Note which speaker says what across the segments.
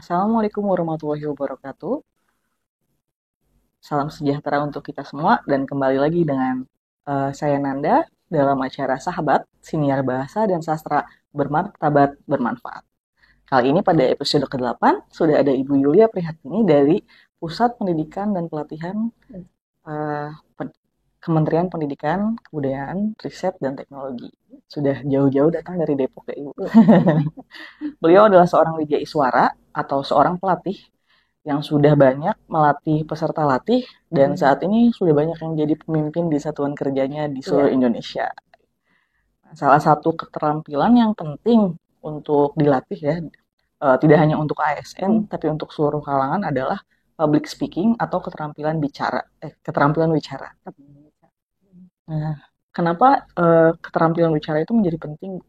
Speaker 1: Assalamualaikum warahmatullahi wabarakatuh. Salam sejahtera untuk kita semua dan kembali lagi dengan saya Nanda dalam acara Sahabat, Siniar Bahasa dan Sastra Bermartabat Bermanfaat. Kali ini pada episode ke-8 sudah ada Ibu Yulia Prihatini dari Pusat Pendidikan dan Pelatihan eh, Kementerian Pendidikan, Kebudayaan, Riset, dan Teknologi. Sudah jauh-jauh datang dari Depok ya Ibu. Beliau adalah seorang widya iswara atau seorang pelatih yang sudah banyak melatih peserta latih dan saat ini sudah banyak yang jadi pemimpin di satuan kerjanya di seluruh Indonesia. Salah satu keterampilan yang penting untuk dilatih ya, tidak hanya untuk ASN tapi untuk seluruh kalangan adalah public speaking atau keterampilan bicara. Nah, kenapa keterampilan bicara itu menjadi penting?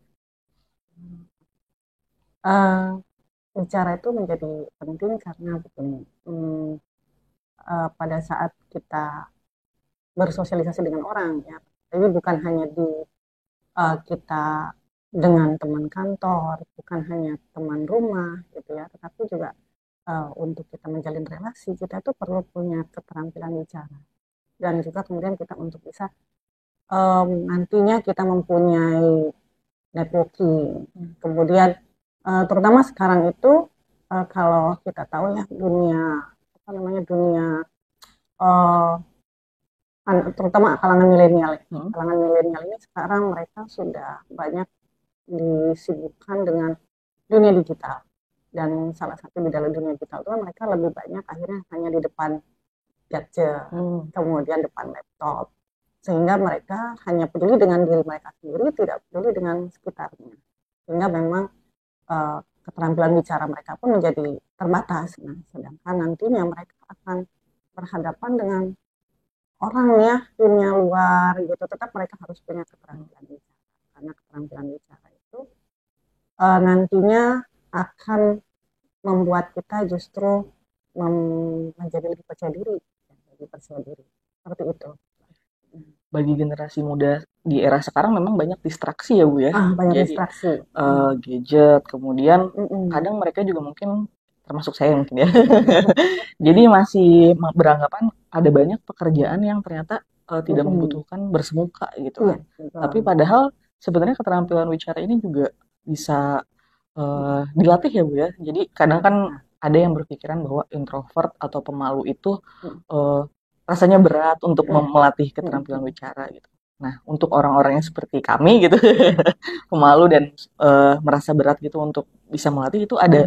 Speaker 2: Bicara itu menjadi penting karena begini, pada saat kita bersosialisasi dengan orang ya, jadi bukan hanya di kita dengan teman kantor, bukan hanya teman rumah gitu ya, tetapi juga untuk kita menjalin relasi kita itu perlu punya keterampilan bicara dan juga kemudian kita untuk bisa nantinya kita mempunyai networking. Kemudian terutama sekarang itu kalau kita tahu ya dunia uh, terutama kalangan milenial kalangan milenial ini sekarang mereka sudah banyak disibukkan dengan dunia digital dan salah satu di dalam dunia digital itu mereka lebih banyak akhirnya hanya di depan gadget kemudian depan laptop sehingga mereka hanya peduli dengan diri mereka sendiri tidak peduli dengan sekitarnya sehingga memang keterampilan bicara mereka pun menjadi terbatas. Nah, sedangkan nantinya mereka akan berhadapan dengan orang ya dunia luar gitu, tetap mereka harus punya keterampilan bicara karena keterampilan bicara itu nantinya akan membuat kita justru menjadi lebih percaya diri, seperti itu.
Speaker 1: Bagi generasi muda di era sekarang memang banyak distraksi ya Bu ya.
Speaker 2: Banyak
Speaker 1: Jadi
Speaker 2: distraksi.
Speaker 1: gadget, kemudian kadang mereka juga mungkin termasuk saya mungkin ya. Jadi masih beranggapan ada banyak pekerjaan yang ternyata tidak membutuhkan bersemuka gitu kan. Tapi padahal sebenarnya keterampilan bicara ini juga bisa dilatih ya Bu ya. Jadi kadang kan ada yang berpikiran bahwa introvert atau pemalu itu rasanya berat untuk melatih keterampilan bicara gitu. Nah, untuk orang-orang yang seperti kami gitu, pemalu dan merasa berat gitu untuk bisa melatih itu ada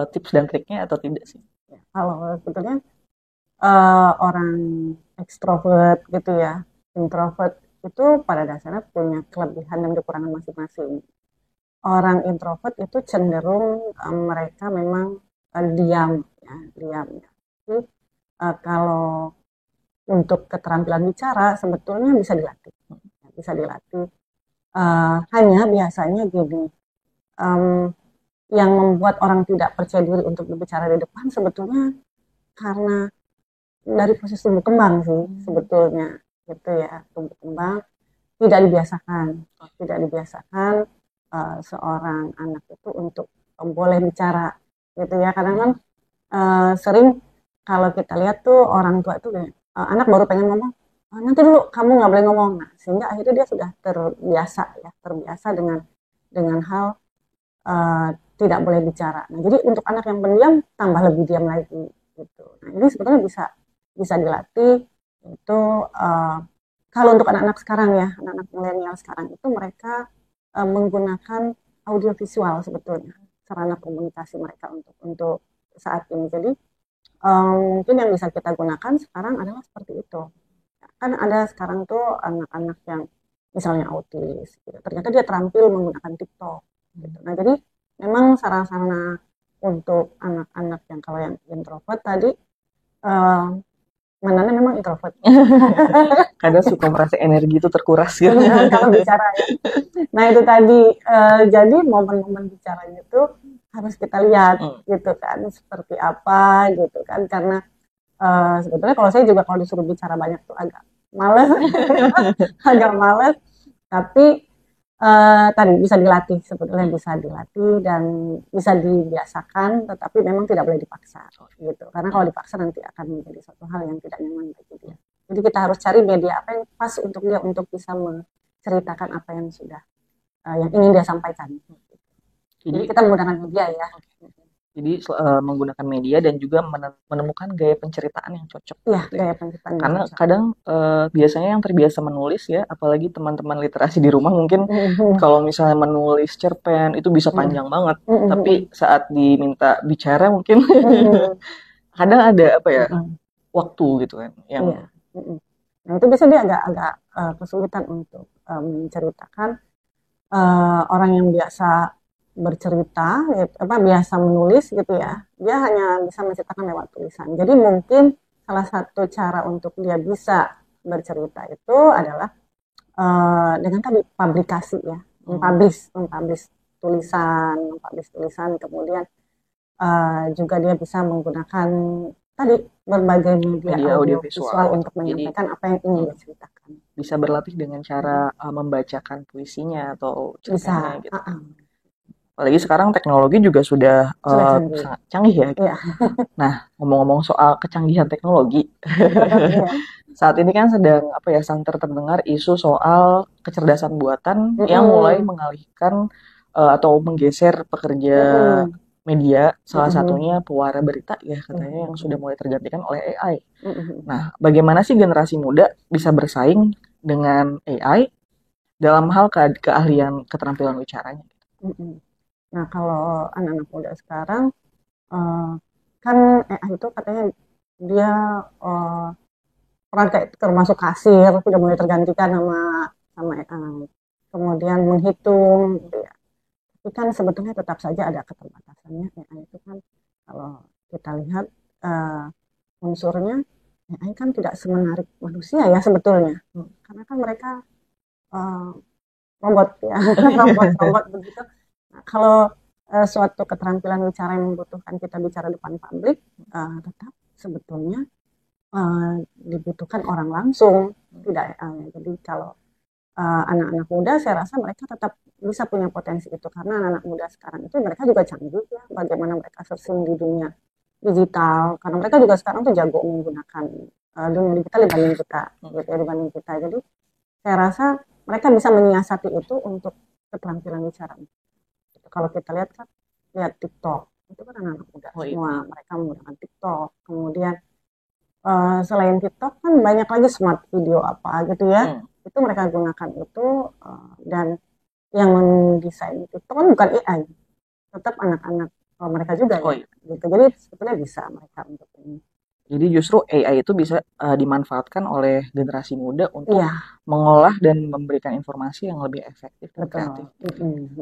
Speaker 1: tips dan triknya atau tidak sih?
Speaker 2: Kalau sebetulnya orang ekstrovert gitu ya, introvert itu pada dasarnya punya kelebihan dan kekurangan masing-masing. Orang introvert itu cenderung mereka memang diam ya, diam. Jadi kalau untuk keterampilan bicara sebetulnya bisa dilatih, bisa dilatih. Hanya biasanya gini, yang membuat orang tidak percaya diri untuk berbicara di depan sebetulnya karena dari proses tumbuh kembang sih sebetulnya gitu ya, tumbuh kembang tidak dibiasakan seorang anak itu untuk boleh bicara gitu ya, karena kan sering kalau kita lihat tuh orang tua tuh anak baru pengen ngomong nanti dulu kamu nggak boleh ngomong, nah sehingga akhirnya dia sudah terbiasa dengan hal tidak boleh bicara. Nah jadi untuk anak yang pendiam tambah lebih diam lagi gitu. Nah ini sebetulnya bisa dilatih itu kalau untuk anak-anak sekarang ya, anak-anak milenial sekarang itu mereka menggunakan audiovisual sebetulnya sarana komunikasi mereka untuk saat ini. Jadi mungkin yang bisa kita gunakan sekarang adalah seperti itu. Kan ada sekarang tuh anak-anak yang misalnya autis, gitu. Ternyata dia terampil menggunakan TikTok. Gitu. Nah jadi memang sarana-sarana untuk anak-anak yang kalau yang introvert tadi Manana memang introvert.
Speaker 1: Kadang suka merasa energi itu terkuras gitu.
Speaker 2: Kalau bicara ya. Nah itu tadi jadi momen-momen bicaranya itu harus kita lihat gitu kan seperti apa gitu kan, karena sebetulnya kalau saya juga kalau disuruh bicara banyak tuh agak males agak males, tapi tadi bisa dilatih, sebetulnya bisa dilatih dan bisa dibiasakan, tetapi memang tidak boleh dipaksa gitu. Karena kalau dipaksa nanti akan menjadi suatu hal yang tidak nyaman bagi dia. Jadi kita harus cari media apa yang pas untuk dia untuk bisa menceritakan apa yang sudah yang ingin dia sampaikan. Jadi kita menggunakan media ya.
Speaker 1: Jadi menggunakan media dan juga menemukan gaya penceritaan yang cocok.
Speaker 2: Iya,
Speaker 1: gitu
Speaker 2: gaya penceritaan yang
Speaker 1: Karena
Speaker 2: cocok.
Speaker 1: kadang biasanya yang terbiasa menulis ya, apalagi teman-teman literasi di rumah mungkin kalau misalnya menulis cerpen itu bisa panjang banget. Tapi saat diminta bicara mungkin kadang ada apa ya waktu gitu kan yang
Speaker 2: Iya. Nah itu bisa dia agak kesulitan untuk menceritakan orang yang biasa bercerita, gitu, biasa menulis gitu ya, dia hanya bisa menceritakan lewat tulisan. Jadi mungkin salah satu cara untuk dia bisa bercerita itu adalah dengan tadi publikasi ya, mempublish tulisan, kemudian juga dia bisa menggunakan tadi berbagai media audiovisual untuk menyampaikan apa yang ingin dia ceritakan.
Speaker 1: Bisa berlatih dengan cara membacakan puisinya atau cerpennya gitu. Apalagi sekarang teknologi juga sudah sangat canggih ya.
Speaker 2: Iya.
Speaker 1: Nah, ngomong-ngomong soal kecanggihan teknologi, saat ini kan sedang santer terdengar isu soal kecerdasan buatan yang mulai mengalihkan atau menggeser pekerja media, salah satunya pewarta berita ya katanya yang sudah mulai tergantikan oleh AI. Nah, bagaimana sih generasi muda bisa bersaing dengan AI dalam hal keahlian keterampilan bicaranya?
Speaker 2: Nah, kalau anak-anak muda sekarang kan AI itu katanya dia peran kayak termasuk kasir sudah mulai tergantikan sama AI. Kemudian menghitung gitu ya. Tapi kan sebetulnya tetap saja ada keterbatasannya. AI itu kan kalau kita lihat unsurnya AI kan tidak semenarik manusia ya sebetulnya. Karena kan mereka robot ya, robot begitu. Nah, kalau suatu keterampilan bicara yang membutuhkan kita bicara depan publik, tetap sebetulnya dibutuhkan orang langsung, tidak AI. Jadi kalau anak-anak muda, saya rasa mereka tetap bisa punya potensi itu karena anak-anak muda sekarang itu mereka juga canggih ya, bagaimana mereka searching di dunia digital, karena mereka juga sekarang tuh jago menggunakan dunia digital dibanding kita, gitu ya, dibanding kita. Jadi saya rasa mereka bisa menyiasati itu untuk keterampilan bicara. Kalau kita lihat kan, lihat TikTok, itu kan anak-anak muda semua, mereka menggunakan TikTok. Kemudian selain TikTok kan banyak lagi smart video apa gitu ya, itu mereka gunakan itu dan yang mendesain TikTok kan bukan AI, tetap anak-anak mereka juga ya, gitu. Jadi sebetulnya bisa mereka untuk ini.
Speaker 1: Jadi justru AI itu bisa dimanfaatkan oleh generasi muda untuk mengolah dan memberikan informasi yang lebih efektif dan kreatif.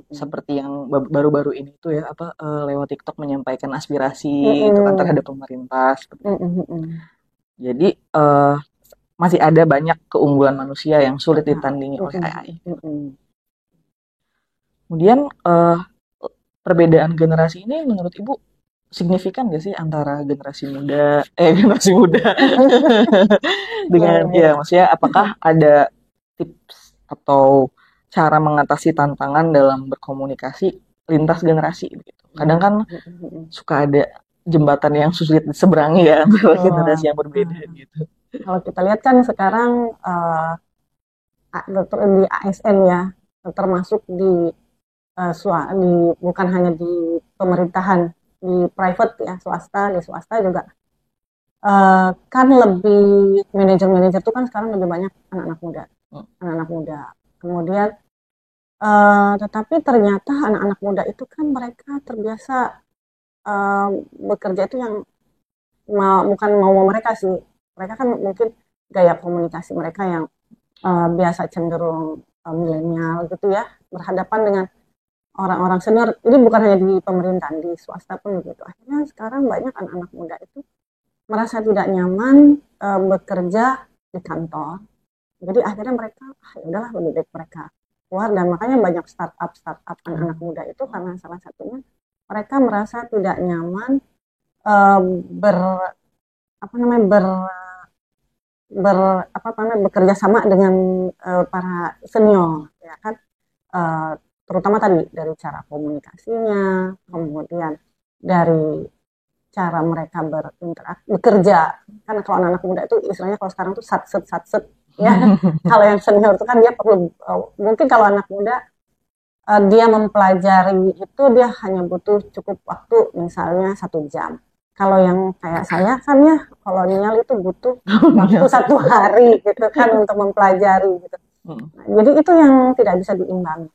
Speaker 1: Seperti yang baru-baru ini tuh ya lewat TikTok menyampaikan aspirasi itu kan terhadap pemerintah. Jadi masih ada banyak keunggulan manusia yang sulit ditandingi oleh AI. Kemudian perbedaan generasi ini menurut Ibu signifikan gak sih antara generasi muda dengan maksudnya apakah ada tips atau cara mengatasi tantangan dalam berkomunikasi lintas generasi gitu. Kadang kan suka ada jembatan yang sulit diseberangi ya antara generasi yang berbeda gitu.
Speaker 2: Kalau kita lihat kan sekarang di ASN ya, termasuk di bukan hanya di pemerintahan, di private ya, di swasta juga kan lebih manajer itu kan sekarang lebih banyak anak-anak muda. Kemudian tetapi ternyata anak-anak muda itu kan mereka terbiasa bekerja itu yang bukan mau mereka sih, mereka kan mungkin gaya komunikasi mereka yang biasa cenderung milenial gitu ya, berhadapan dengan orang-orang senior. Ini bukan hanya di pemerintahan, di swasta pun begitu. Akhirnya sekarang banyak anak-anak muda itu merasa tidak nyaman bekerja di kantor. Jadi akhirnya mereka, udahlah lebih baik mereka keluar. Dan makanya banyak startup anak-anak muda itu karena salah satunya mereka merasa tidak nyaman bekerja sama dengan para senior, ya kan. terutama tadi dari cara komunikasinya, kemudian dari cara mereka berinteraksi, bekerja. Kan kalau anak-anak muda itu istilahnya kalau sekarang tuh satset ya. Kalau yang senior itu kan dia perlu mungkin kalau anak muda dia mempelajari itu dia hanya butuh cukup waktu misalnya 1 jam. Kalau yang kayak saya kan ya kolonial itu butuh waktu 1 hari gitu kan untuk mempelajari gitu. Nah, jadi itu yang tidak bisa diimbangi,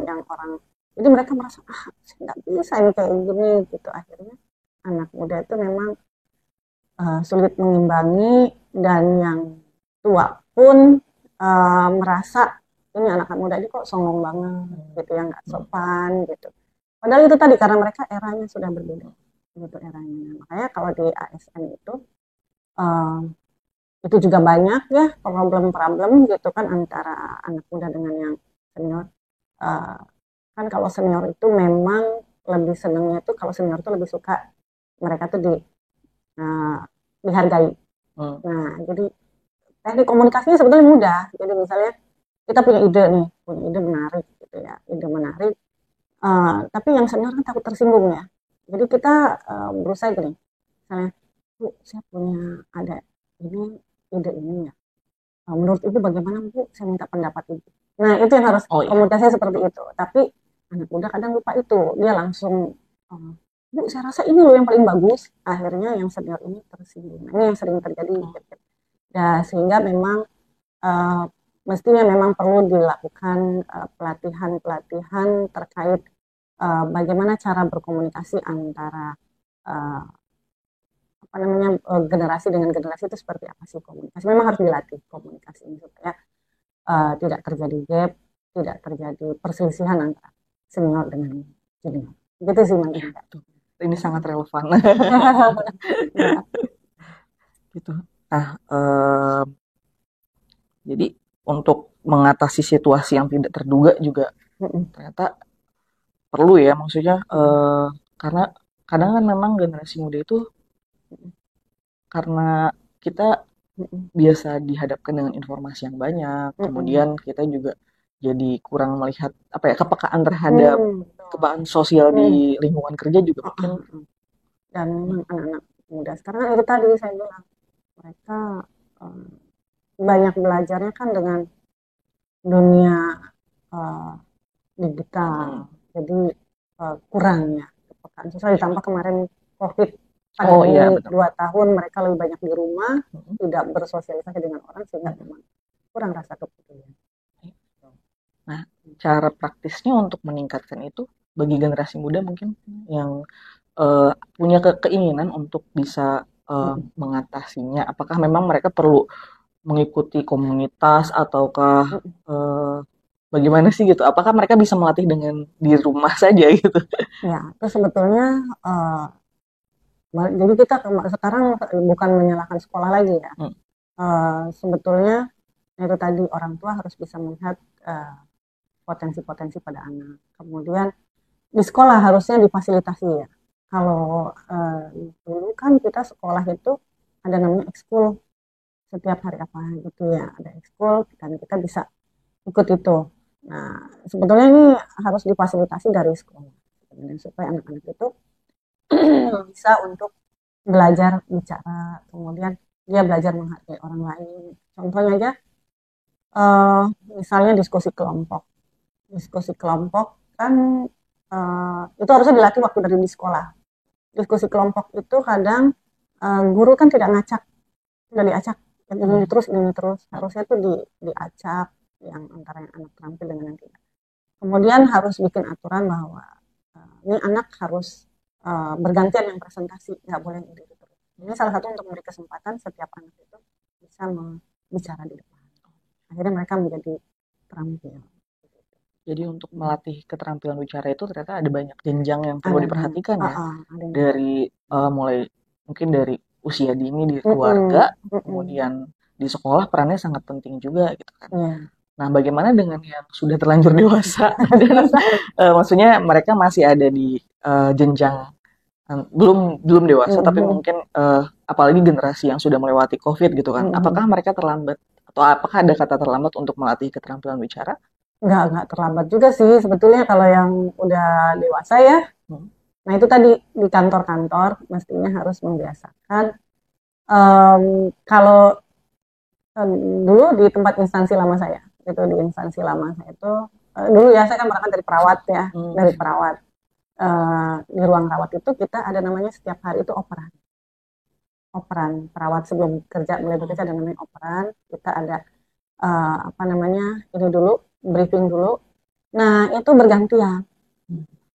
Speaker 2: yang orang. Jadi mereka merasa saya nggak bisa ini kayak gini gitu. Akhirnya anak muda itu memang sulit mengimbangi dan yang tua pun merasa ini anak-anak muda ini kok songong banget gitu ya, nggak sopan gitu. Padahal itu tadi karena mereka eranya sudah berbeda gitu eranya. Makanya kalau di ASN itu juga banyak ya problem-problem gitu kan antara anak muda dengan yang senior. Kan kalau senior itu memang lebih senangnya itu kalau senior itu lebih suka mereka tuh dihargai. Nah, jadi teknik komunikasinya sebetulnya mudah. Jadi misalnya kita punya ide menarik gitu ya, ide menarik. Tapi yang senior kan takut tersinggung ya. Jadi kita berusaha gini, misalnya, Bu, saya punya ada ide ini ya. Menurut Ibu bagaimana Bu? Saya minta pendapat Ibu. Nah, itu yang harus komunikasinya seperti itu. Tapi anak muda kadang lupa itu. Dia langsung, Bu, saya rasa ini loh yang paling bagus. Akhirnya yang senior ini tersinggung. Nah, ini yang sering terjadi. Ya, sehingga memang mestinya memang perlu dilakukan pelatihan-pelatihan terkait bagaimana cara berkomunikasi antara generasi dengan generasi itu seperti apa sih komunikasi. Memang harus dilatih komunikasi ini supaya tidak terjadi gap, tidak terjadi perselisihan antara senior dengan junior. Gitu sih Mas.
Speaker 1: Ini sangat relevan. Gitu. Nah, jadi untuk mengatasi situasi yang tidak terduga juga ternyata perlu ya, maksudnya karena kadang kan memang generasi muda itu karena kita biasa dihadapkan dengan informasi yang banyak, kemudian kita juga jadi kurang melihat kepekaan terhadap kepekaan sosial di lingkungan kerja juga mungkin.
Speaker 2: Dan memang anak-anak muda sekarang itu tadi saya bilang mereka banyak belajarnya kan dengan dunia digital, jadi kurang ya kepekaan sosial, ditambah kemarin COVID. 2 tahun mereka lebih banyak di rumah, tidak bersosialisasi dengan orang sehingga memang kurang rasa kepedulian.
Speaker 1: Nah, cara praktisnya untuk meningkatkan itu bagi generasi muda mungkin yang punya keinginan untuk bisa mengatasinya, apakah memang mereka perlu mengikuti komunitas ataukah bagaimana sih gitu? Apakah mereka bisa melatih dengan di rumah saja gitu?
Speaker 2: Ya, itu sebetulnya jadi kita sekarang bukan menyalahkan sekolah lagi ya. Sebetulnya itu tadi orang tua harus bisa melihat potensi-potensi pada anak. Kemudian di sekolah harusnya difasilitasi ya. Kalau dulu kan kita sekolah itu ada namanya ekskul setiap hari apa gitu ya, ada ekskul dan kita bisa ikut itu. Nah, sebetulnya ini harus difasilitasi dari sekolah supaya anak-anak itu bisa untuk belajar bicara, kemudian dia belajar menghargai orang lain. Contohnya aja, misalnya diskusi kelompok. Diskusi kelompok kan itu harusnya dilatih waktu dari di sekolah. Diskusi kelompok itu kadang guru kan tidak ngacak, tidak diacak, ini terus. Harusnya itu diacak yang antara yang anak terampil dengan yang tidak. Kemudian harus bikin aturan bahwa ini anak harus bergantian yang presentasi, nggak boleh yang itu terus. Ini salah satu untuk memberi kesempatan setiap anak itu bisa bicara di depan. Akhirnya mereka menjadi terampil.
Speaker 1: Jadi untuk melatih keterampilan bicara itu ternyata ada banyak jenjang yang perlu diperhatikan ya. Dari mulai mungkin dari usia dini di keluarga, kemudian di sekolah perannya sangat penting juga gitu kan. Nah, bagaimana dengan yang sudah terlanjur dewasa? Maksudnya mereka masih ada di jenjang belum dewasa, tapi mungkin apalagi generasi yang sudah melewati COVID gitu kan. Apakah mereka terlambat atau apakah ada kata terlambat untuk melatih keterampilan bicara?
Speaker 2: nggak terlambat juga sih sebetulnya kalau yang udah dewasa ya. Nah itu tadi di kantor-kantor mestinya harus membiasakan. Kalau dulu di tempat instansi lama saya, itu di instansi lama saya itu dulu ya saya kan berangkat dari perawat ya, dari perawat. Di ruang rawat itu kita ada namanya setiap hari itu operan perawat sebelum kerja mulai bekerja ada namanya operan. Kita ada apa namanya ini dulu briefing dulu. Nah itu bergantian.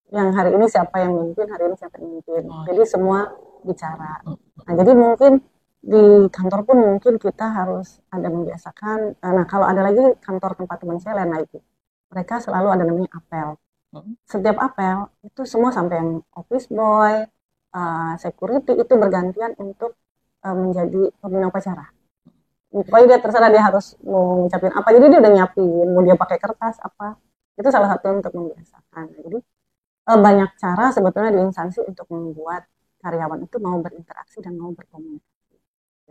Speaker 2: Yang hari ini siapa yang memimpin, hari ini siapa yang memimpin. Jadi semua bicara. Nah jadi mungkin di kantor pun mungkin kita harus ada membiasakan. Nah kalau ada lagi kantor tempat teman saya lain lagi. Mereka selalu ada namanya apel. Setiap apel itu semua sampai yang office boy, security itu bergantian untuk menjadi pembina upacara. Pokoknya dia terserah dia harus mau ngucapin apa. Jadi dia udah nyiapin, mau dia pakai kertas apa. Itu salah satu untuk membiasakan. Jadi banyak cara sebetulnya di instansi untuk membuat karyawan itu mau berinteraksi dan mau berkomunikasi.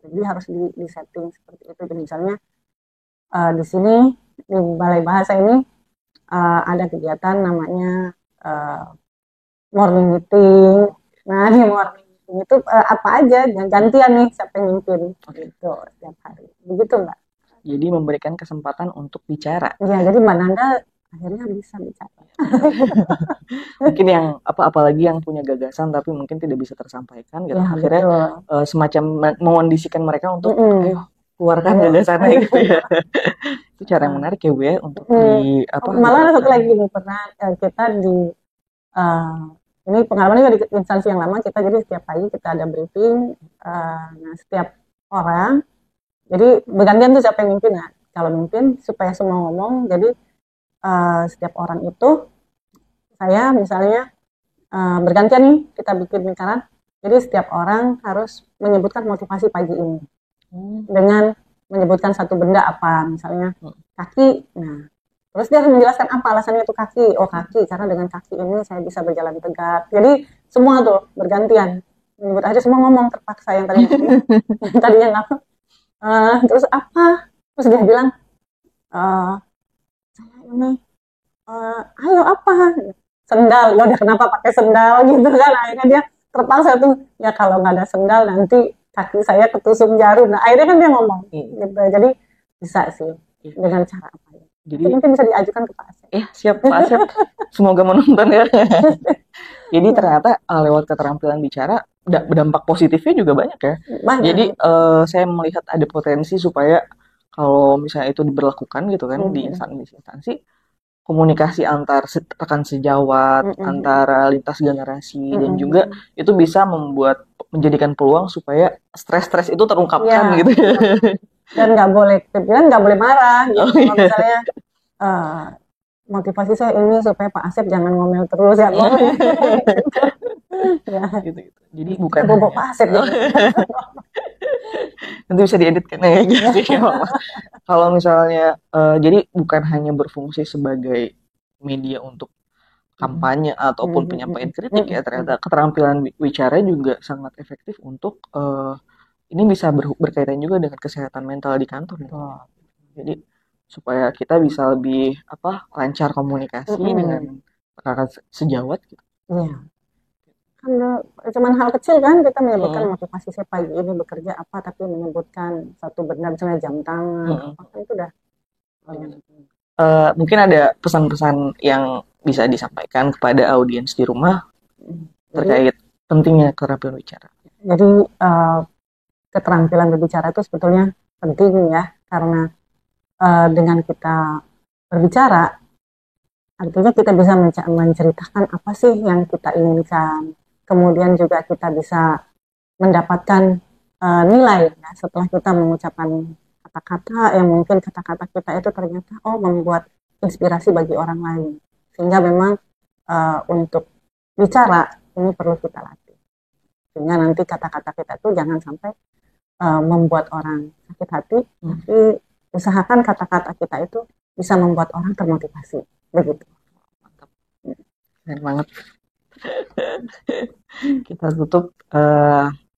Speaker 2: Jadi harus di setting seperti itu. Jadi misalnya di sini di Balai Bahasa ini ada kegiatan namanya morning meeting. Nah di morning meeting itu apa aja gantian nih siapa yang mimpin gitu setiap hari. Begitu Mbak.
Speaker 1: Jadi memberikan kesempatan untuk bicara.
Speaker 2: Ya jadi Mbak Nanda akhirnya bisa bicara.
Speaker 1: Mungkin yang apalagi yang punya gagasan tapi mungkin tidak bisa tersampaikan gitu. Ya, akhirnya semacam mengondisikan mereka untuk ayo keluarkan gagasannya gitu ya. Itu cara yang menarik ya Bu ya untuk di
Speaker 2: malah ada satu lagi nih pernah kita di ini pengalamannya di instansi yang lama kita jadi setiap pagi kita ada briefing. Nah setiap orang jadi bergantian tuh siapa yang mimpin. Nah kalau mimpin supaya semua ngomong jadi setiap orang itu saya misalnya bergantian nih kita bikin lingkaran. Jadi setiap orang harus menyebutkan motivasi pagi ini dengan menyebutkan satu benda apa misalnya kaki. Nah terus dia harus menjelaskan apa alasannya itu kaki. Oh kaki karena dengan kaki ini saya bisa berjalan tegak. Jadi semua tuh bergantian menyebut aja semua ngomong terpaksa yang tadinya nggak. Terus apa? Terus dia bilang saya ini ayo apa? Sendal. Waduh kenapa pakai sendal gitu kan? Akhirnya dia terpaksa tuh ya kalau nggak ada sendal nanti kaki saya ketusuk jarum. Nah akhirnya kan dia ngomong gitu. Jadi bisa sih dengan cara apa ya. Jadi mungkin bisa diajukan ke Pak Asep.
Speaker 1: Siap Pak Asep. Semoga menonton ya. Jadi ternyata lewat keterampilan bicara berdampak positifnya juga banyak ya. Banyak. Jadi saya melihat ada potensi supaya kalau misalnya itu diberlakukan gitu kan di instansi komunikasi antar rekan sejawat, antara lintas generasi dan juga itu bisa menjadikan peluang supaya stres-stres itu terungkapkan gitu ya.
Speaker 2: Dan nggak boleh marah gitu. Kalau misalnya motivasi saya ini supaya Pak Asep jangan ngomel terus ya.
Speaker 1: Gitu. Jadi bukan
Speaker 2: bobok Pak Asep gitu.
Speaker 1: Nanti bisa dieditkan ya gitu. Kalau misalnya jadi bukan hanya berfungsi sebagai media untuk kampanye ataupun penyampaian kritik ya, ternyata keterampilan bicara juga sangat efektif untuk ini bisa berkaitan juga dengan kesehatan mental di kantor. Jadi supaya kita bisa lebih lancar komunikasi dengan rekan sejawat gitu.
Speaker 2: Iya. Cuman hal kecil kan kita menyebutkan motivasi saya pagi ini bekerja apa tapi menyebutkan satu benda misalnya jam tangan apa itu udah
Speaker 1: mungkin ada pesan-pesan yang bisa disampaikan kepada audiens di rumah terkait pentingnya keterampilan bicara.
Speaker 2: Jadi keterampilan berbicara itu sebetulnya penting ya karena dengan kita berbicara artinya kita bisa menceritakan apa sih yang kita inginkan. Kemudian juga kita bisa mendapatkan nilai ya, setelah kita mengucapkan kata-kata yang mungkin kata-kata kita itu ternyata membuat inspirasi bagi orang lain. Sehingga memang untuk bicara ini perlu kita latih. Sehingga nanti kata-kata kita itu jangan sampai membuat orang sakit hati, tapi usahakan kata-kata kita itu bisa membuat orang termotivasi. Begitu.
Speaker 1: Mantap. Keren banget. Kita tutup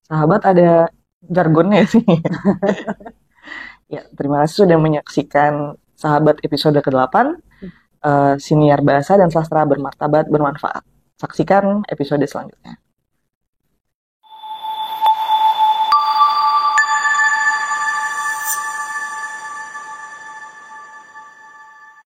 Speaker 1: sahabat ada jargonnya sih. Ya, terima kasih sudah menyaksikan sahabat episode ke-8. siniar bahasa dan sastra bermartabat bermanfaat. Saksikan episode selanjutnya.